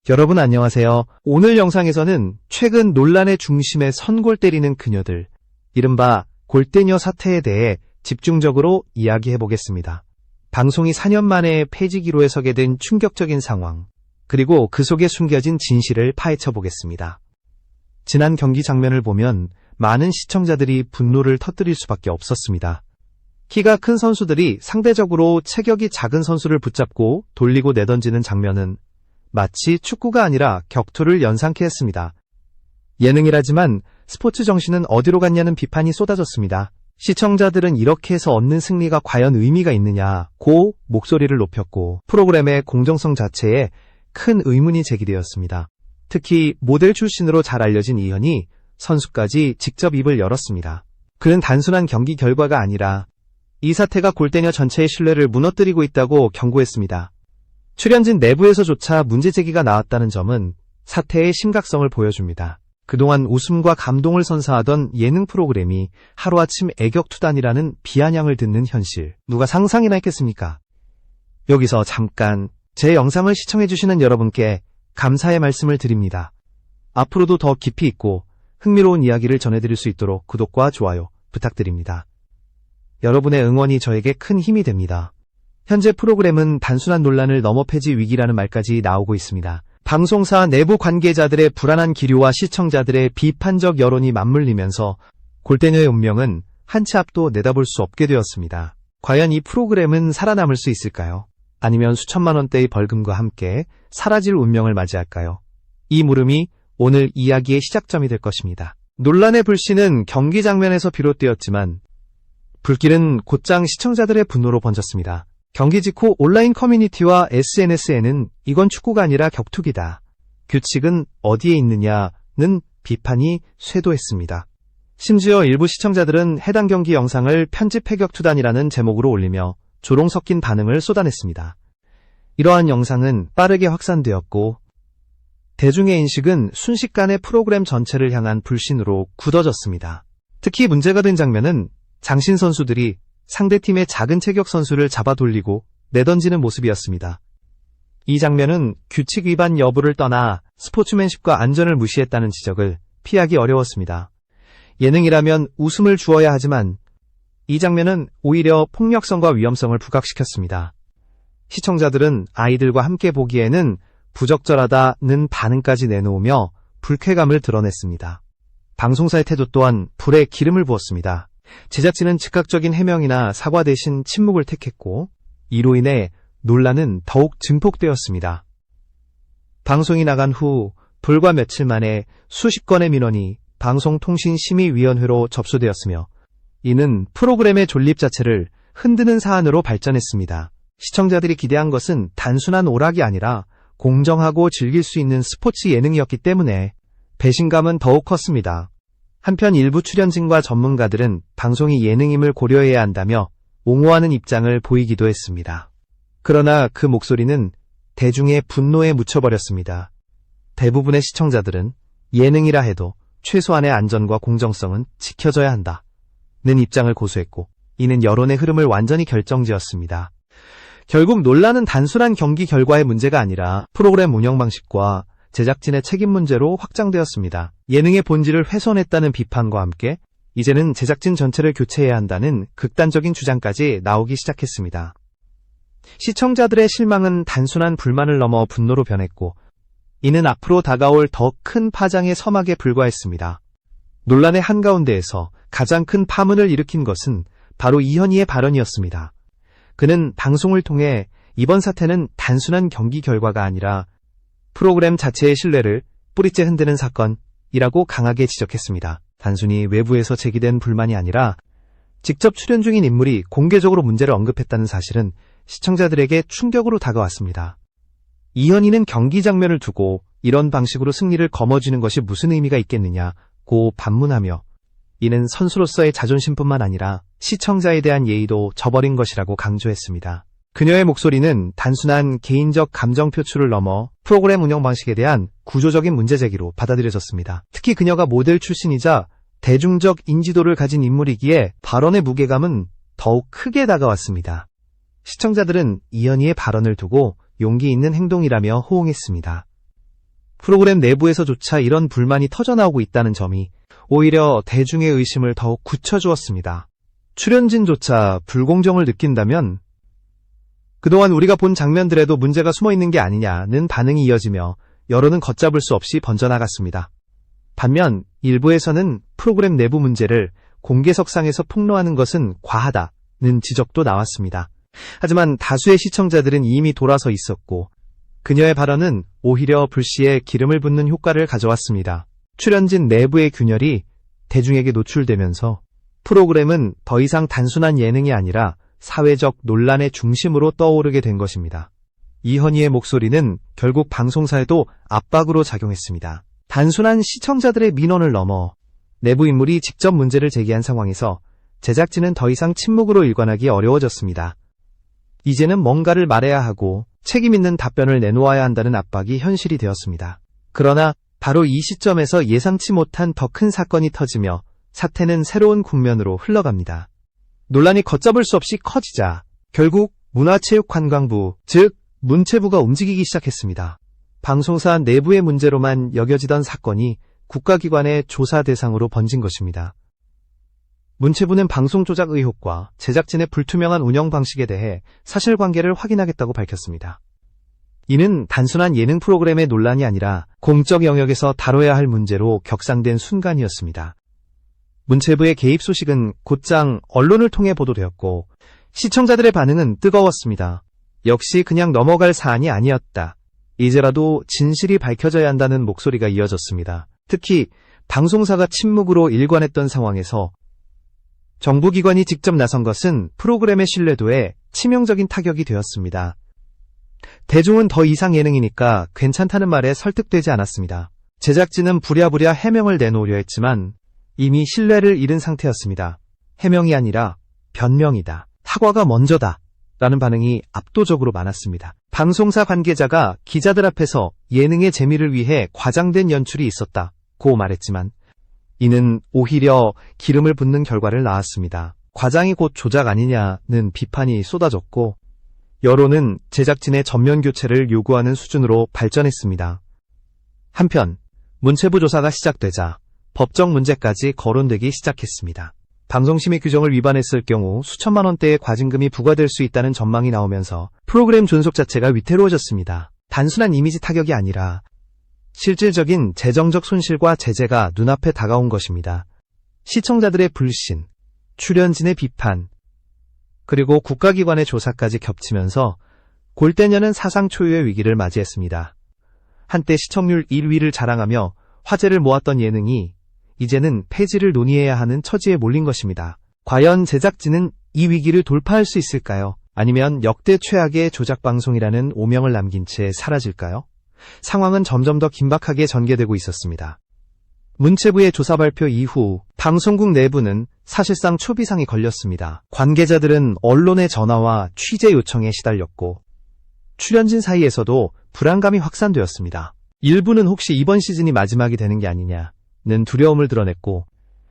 여러분 안녕하세요. 오늘 영상에서는 최근 논란의 중심에 선골 때리는 그녀들, 이른바 골대녀 사태에 대해 집중적으로 이야기해 보겠습니다. 방송이 4년 만에 폐지기로에 서게 된 충격적인 상황, 그리고 그 속에 숨겨진 진실을 파헤쳐 보겠습니다. 지난 경기 장면을 보면 많은 시청자들이 분노를 터뜨릴 수밖에 없었습니다. 키가 큰 선수들이 상대적으로 체격이 작은 선수를 붙잡고 돌리고 내던지는 장면은 마치 축구가 아니라 격투를 연상케 했습니다. 예능이라지만 스포츠 정신은 어디로 갔냐는 비판이 쏟아졌습니다. 시청자들은 이렇게 해서 얻는 승리가 과연 의미가 있느냐고 목소리를 높였고 프로그램의 공정성 자체에 큰 의문이 제기되었습니다. 특히 모델 출신으로 잘 알려진 이현이 선수까지 직접 입을 열었습니다. 그는 단순한 경기 결과가 아니라 이 사태가 골대녀 전체의 신뢰를 무너뜨리고 있다고 경고했습니다. 출연진 내부에서조차 문제 제기가 나왔다는 점은 사태의 심각성을 보여줍니다. 그동안 웃음과 감동을 선사하던 예능 프로그램이 하루아침 애격투단이라는 비아냥을 듣는 현실, 누가 상상이나 했겠습니까? 여기서 잠깐 제 영상을 시청해주시는 여러분께 감사의 말씀을 드립니다. 앞으로도 더 깊이 있고 흥미로운 이야기를 전해드릴 수 있도록 구독과 좋아요 부탁드립니다. 여러분의 응원이 저에게 큰 힘이 됩니다. 현재 프로그램은 단순한 논란을 넘어 폐지 위기라는 말까지 나오고 있습니다. 방송사 내부 관계자들의 불안한 기류와 시청자들의 비판적 여론이 맞물리면서 골대녀의 운명은 한 치 앞도 내다볼 수 없게 되었습니다. 과연 이 프로그램은 살아남을 수 있을까요? 아니면 수천만 원대의 벌금과 함께 사라질 운명을 맞이할까요? 이 물음이 오늘 이야기의 시작점이 될 것입니다. 논란의 불씨는 경기 장면에서 비롯되었지만 불길은 곧장 시청자들의 분노로 번졌습니다. 경기 직후 온라인 커뮤니티와 SNS에는 이건 축구가 아니라 격투기다, 규칙은 어디에 있느냐는 비판이 쇄도했습니다. 심지어 일부 시청자들은 해당 경기 영상을 편집 해격투단이라는 제목으로 올리며 조롱 섞인 반응을 쏟아냈습니다. 이러한 영상은 빠르게 확산되었고 대중의 인식은 순식간에 프로그램 전체를 향한 불신으로 굳어졌습니다. 특히 문제가 된 장면은 장신 선수들이 상대팀의 작은 체격 선수를 잡아 돌리고 내던지는 모습이었습니다. 이 장면은 규칙 위반 여부를 떠나 스포츠맨십과 안전을 무시했다는 지적을 피하기 어려웠습니다. 예능이라면 웃음을 주어야 하지만 이 장면은 오히려 폭력성과 위험성을 부각시켰습니다. 시청자들은 아이들과 함께 보기에는 부적절하다는 반응까지 내놓으며 불쾌감을 드러냈습니다. 방송사의 태도 또한 불에 기름을 부었습니다. 제작진은 즉각적인 해명이나 사과 대신 침묵을 택했고 이로 인해 논란은 더욱 증폭되었습니다. 방송이 나간 후 불과 며칠 만에 수십 건의 민원이 방송통신심의위원회로 접수되었으며 이는 프로그램의 존립 자체를 흔드는 사안으로 발전했습니다. 시청자들이 기대한 것은 단순한 오락이 아니라 공정하고 즐길 수 있는 스포츠 예능이었기 때문에 배신감은 더욱 컸습니다. 한편 일부 출연진과 전문가들은 방송이 예능임을 고려해야 한다며 옹호하는 입장을 보이기도 했습니다. 그러나 그 목소리는 대중의 분노에 묻혀버렸습니다. 대부분의 시청자들은 예능이라 해도 최소한의 안전과 공정성은 지켜져야 한다는 입장을 고수했고 이는 여론의 흐름을 완전히 결정지었습니다. 결국 논란은 단순한 경기 결과의 문제가 아니라 프로그램 운영 방식과 제작진의 책임 문제로 확장되었습니다. 예능의 본질을 훼손했다는 비판과 함께 이제는 제작진 전체를 교체해야 한다는 극단적인 주장까지 나오기 시작했습니다. 시청자들의 실망은 단순한 불만을 넘어 분노로 변했고 이는 앞으로 다가올 더 큰 파장의 서막에 불과했습니다. 논란의 한가운데에서 가장 큰 파문을 일으킨 것은 바로 이현희의 발언이었습니다. 그는 방송을 통해 이번 사태는 단순한 경기 결과가 아니라 프로그램 자체의 신뢰를 뿌리째 흔드는 사건이라고 강하게 지적했습니다. 단순히 외부에서 제기된 불만이 아니라 직접 출연 중인 인물이 공개적으로 문제를 언급했다는 사실은 시청자들에게 충격으로 다가왔습니다. 이현희는 경기 장면을 두고 이런 방식으로 승리를 거머쥐는 것이 무슨 의미가 있겠느냐고 반문하며 이는 선수로서의 자존심뿐만 아니라 시청자에 대한 예의도 저버린 것이라고 강조했습니다. 그녀의 목소리는 단순한 개인적 감정 표출을 넘어 프로그램 운영 방식에 대한 구조적인 문제 제기로 받아들여졌습니다. 특히 그녀가 모델 출신이자 대중적 인지도를 가진 인물이기에 발언의 무게감은 더욱 크게 다가왔습니다. 시청자들은 이현희의 발언을 두고 용기 있는 행동이라며 호응했습니다. 프로그램 내부에서조차 이런 불만이 터져나오고 있다는 점이 오히려 대중의 의심을 더욱 굳혀주었습니다. 출연진조차 불공정을 느낀다면 그동안 우리가 본 장면들에도 문제가 숨어있는 게 아니냐는 반응이 이어지며 여론은 걷잡을 수 없이 번져나갔습니다. 반면 일부에서는 프로그램 내부 문제를 공개석상에서 폭로하는 것은 과하다는 지적도 나왔습니다. 하지만 다수의 시청자들은 이미 돌아서 있었고 그녀의 발언은 오히려 불씨에 기름을 붓는 효과를 가져왔습니다. 출연진 내부의 균열이 대중에게 노출되면서 프로그램은 더 이상 단순한 예능이 아니라 사회적 논란의 중심으로 떠오르게 된 것입니다. 이현희의 목소리는 결국 방송사에도 압박으로 작용했습니다. 단순한 시청자들의 민원을 넘어 내부 인물이 직접 문제를 제기한 상황에서 제작진은 더 이상 침묵으로 일관하기 어려워졌습니다. 이제는 뭔가를 말해야 하고 책임 있는 답변을 내놓아야 한다는 압박이 현실이 되었습니다. 그러나 바로 이 시점에서 예상치 못한 더 큰 사건이 터지며 사태는 새로운 국면으로 흘러갑니다. 논란이 걷잡을 수 없이 커지자 결국 문화체육관광부, 즉 문체부가 움직이기 시작했습니다. 방송사 내부의 문제로만 여겨지던 사건이 국가기관의 조사 대상으로 번진 것입니다. 문체부는 방송 조작 의혹과 제작진의 불투명한 운영 방식에 대해 사실관계를 확인하겠다고 밝혔습니다. 이는 단순한 예능 프로그램의 논란이 아니라 공적 영역에서 다뤄야 할 문제로 격상된 순간이었습니다. 문체부의 개입 소식은 곧장 언론을 통해 보도되었고 시청자들의 반응은 뜨거웠습니다. 역시 그냥 넘어갈 사안이 아니었다. 이제라도 진실이 밝혀져야 한다는 목소리가 이어졌습니다. 특히 방송사가 침묵으로 일관했던 상황에서 정부기관이 직접 나선 것은 프로그램의 신뢰도에 치명적인 타격이 되었습니다. 대중은 더 이상 예능이니까 괜찮다는 말에 설득되지 않았습니다. 제작진은 부랴부랴 해명을 내놓으려 했지만 이미 신뢰를 잃은 상태였습니다. 해명이 아니라 변명이다. 사과가 먼저다. 라는 반응이 압도적으로 많았습니다. 방송사 관계자가 기자들 앞에서 예능의 재미를 위해 과장된 연출이 있었다고 말했지만 이는 오히려 기름을 붓는 결과를 낳았습니다. 과장이 곧 조작 아니냐는 비판이 쏟아졌고 여론은 제작진의 전면 교체를 요구하는 수준으로 발전했습니다. 한편 문체부 조사가 시작되자 법적 문제까지 거론되기 시작했습니다. 방송심의 규정을 위반했을 경우 수천만 원대의 과징금이 부과될 수 있다는 전망이 나오면서 프로그램 존속 자체가 위태로워졌습니다. 단순한 이미지 타격이 아니라 실질적인 재정적 손실과 제재가 눈앞에 다가온 것입니다. 시청자들의 불신, 출연진의 비판, 그리고 국가기관의 조사까지 겹치면서 골대녀는 사상 초유의 위기를 맞이했습니다. 한때 시청률 1위를 자랑하며 화제를 모았던 예능이 이제는 폐지를 논의해야 하는 처지에 몰린 것입니다. 과연 제작진은 이 위기를 돌파할 수 있을까요? 아니면 역대 최악의 조작방송이라는 오명을 남긴 채 사라질까요? 상황은 점점 더 긴박하게 전개되고 있었습니다. 문체부의 조사 발표 이후 방송국 내부는 사실상 초비상이 걸렸습니다. 관계자들은 언론의 전화와 취재 요청에 시달렸고 출연진 사이에서도 불안감이 확산되었습니다. 일부는 혹시 이번 시즌이 마지막이 되는 게 아니냐는 두려움을 드러냈고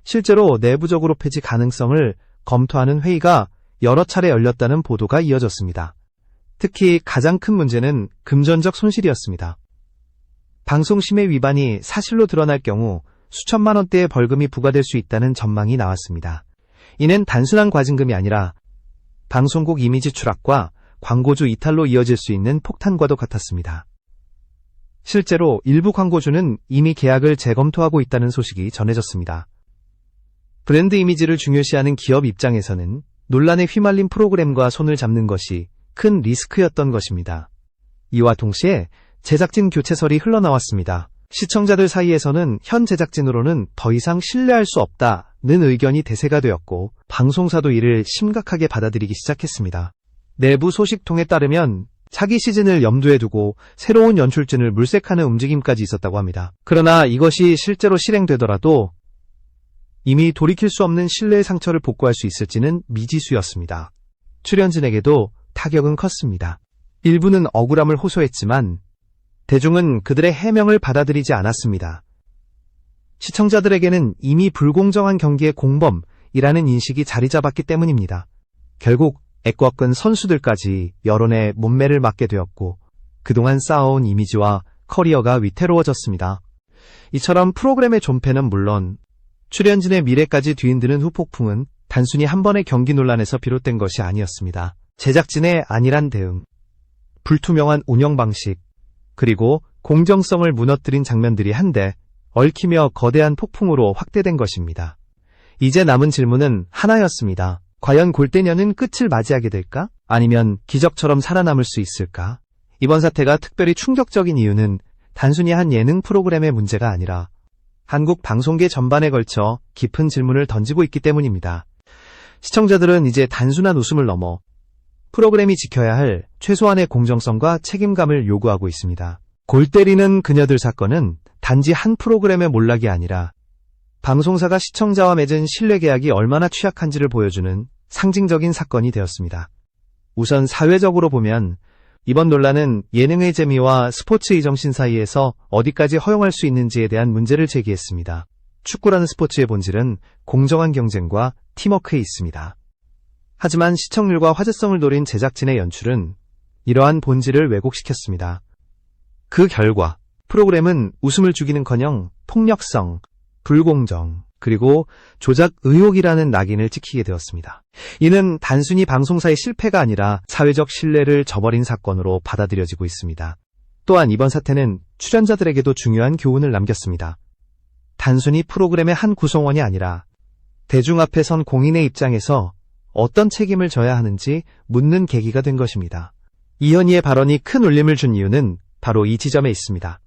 실제로 내부적으로 폐지 가능성을 검토하는 회의가 여러 차례 열렸다는 보도가 이어졌습니다. 특히 가장 큰 문제는 금전적 손실이었습니다. 방송심의 위반이 사실로 드러날 경우 수천만 원대의 벌금이 부과될 수 있다는 전망이 나왔습니다. 이는 단순한 과징금이 아니라 방송국 이미지 추락과 광고주 이탈로 이어질 수 있는 폭탄과도 같았습니다. 실제로 일부 광고주는 이미 계약을 재검토하고 있다는 소식이 전해졌습니다. 브랜드 이미지를 중요시하는 기업 입장에서는 논란에 휘말린 프로그램과 손을 잡는 것이 큰 리스크였던 것입니다. 이와 동시에 제작진 교체설이 흘러나왔습니다. 시청자들 사이에서는 현 제작진으로는 더 이상 신뢰할 수 없다는 의견이 대세가 되었고 방송사도 이를 심각하게 받아들이기 시작했습니다. 내부 소식통에 따르면 차기 시즌을 염두에 두고 새로운 연출진을 물색하는 움직임까지 있었다고 합니다. 그러나 이것이 실제로 실행되더라도 이미 돌이킬 수 없는 신뢰의 상처를 복구할 수 있을지는 미지수였습니다. 출연진에게도 타격은 컸습니다. 일부는 억울함을 호소했지만 대중은 그들의 해명을 받아들이지 않았습니다. 시청자들에게는 이미 불공정한 경기의 공범이라는 인식이 자리 잡았기 때문입니다. 결국 애꿎은 선수들까지 여론의 몸매를 맞게 되었고 그동안 쌓아온 이미지와 커리어가 위태로워졌습니다. 이처럼 프로그램의 존폐는 물론 출연진의 미래까지 뒤흔드는 후폭풍은 단순히 한 번의 경기 논란에서 비롯된 것이 아니었습니다. 제작진의 안일한 대응, 불투명한 운영 방식, 그리고 공정성을 무너뜨린 장면들이 한데 얽히며 거대한 폭풍으로 확대된 것입니다. 이제 남은 질문은 하나였습니다. 과연 골대녀는 끝을 맞이하게 될까? 아니면 기적처럼 살아남을 수 있을까? 이번 사태가 특별히 충격적인 이유는 단순히 한 예능 프로그램의 문제가 아니라 한국 방송계 전반에 걸쳐 깊은 질문을 던지고 있기 때문입니다. 시청자들은 이제 단순한 웃음을 넘어 프로그램이 지켜야 할 최소한의 공정성과 책임감을 요구하고 있습니다. 골 때리는 그녀들 사건은 단지 한 프로그램의 몰락이 아니라 방송사가 시청자와 맺은 신뢰 계약이 얼마나 취약한지를 보여주는 상징적인 사건이 되었습니다. 우선 사회적으로 보면 이번 논란은 예능의 재미와 스포츠의 정신 사이에서 어디까지 허용할 수 있는지에 대한 문제를 제기했습니다. 축구라는 스포츠의 본질은 공정한 경쟁과 팀워크에 있습니다. 하지만 시청률과 화제성을 노린 제작진의 연출은 이러한 본질을 왜곡시켰습니다. 그 결과 프로그램은 웃음을 주기는커녕 폭력성, 불공정, 그리고 조작 의혹이라는 낙인을 찍히게 되었습니다. 이는 단순히 방송사의 실패가 아니라 사회적 신뢰를 저버린 사건으로 받아들여지고 있습니다. 또한 이번 사태는 출연자들에게도 중요한 교훈을 남겼습니다. 단순히 프로그램의 한 구성원이 아니라 대중 앞에 선 공인의 입장에서 어떤 책임을 져야 하는지 묻는 계기가 된 것입니다. 이현희의 발언이 큰 울림을 준 이유는 바로 이 지점에 있습니다.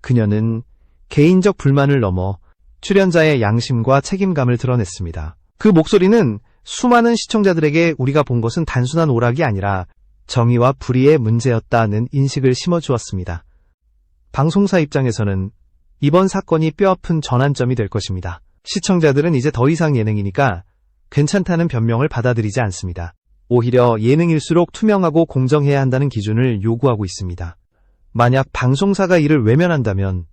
그녀는 개인적 불만을 넘어 출연자의 양심과 책임감을 드러냈습니다. 그 목소리는 수많은 시청자들에게 우리가 본 것은 단순한 오락이 아니라 정의와 불의의 문제였다는 인식을 심어주었습니다. 방송사 입장에서는 이번 사건이 뼈아픈 전환점이 될 것입니다. 시청자들은 이제 더 이상 예능이니까 괜찮다는 변명을 받아들이지 않습니다. 오히려 예능일수록 투명하고 공정해야 한다는 기준을 요구하고 있습니다. 만약 방송사가 이를 외면한다면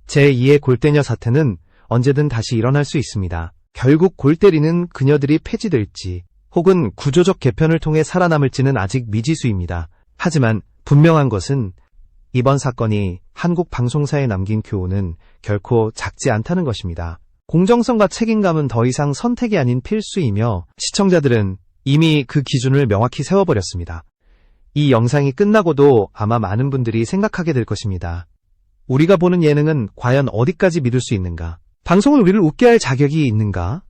제2의 골대녀 사태는 언제든 다시 일어날 수 있습니다. 결국 골 때리는 그녀들이 폐지될지 혹은 구조적 개편을 통해 살아남을지는 아직 미지수입니다. 하지만 분명한 것은 이번 사건이 한국 방송사에 남긴 교훈은 결코 작지 않다는 것입니다. 공정성과 책임감은 더 이상 선택이 아닌 필수이며 시청자들은 이미 그 기준을 명확히 세워버렸습니다. 이 영상이 끝나고도 아마 많은 분들이 생각하게 될 것입니다. 우리가 보는 예능은 과연 어디까지 믿을 수 있는가? 방송은 우리를 웃게 할 자격이 있는가?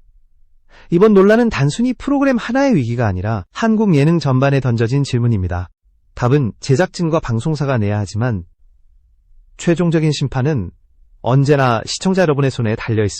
이번 논란은 단순히 프로그램 하나의 위기가 아니라 한국 예능 전반에 던져진 질문입니다. 답은 제작진과 방송사가 내야 하지만 최종적인 심판은 언제나 시청자 여러분의 손에 달려 있습니다.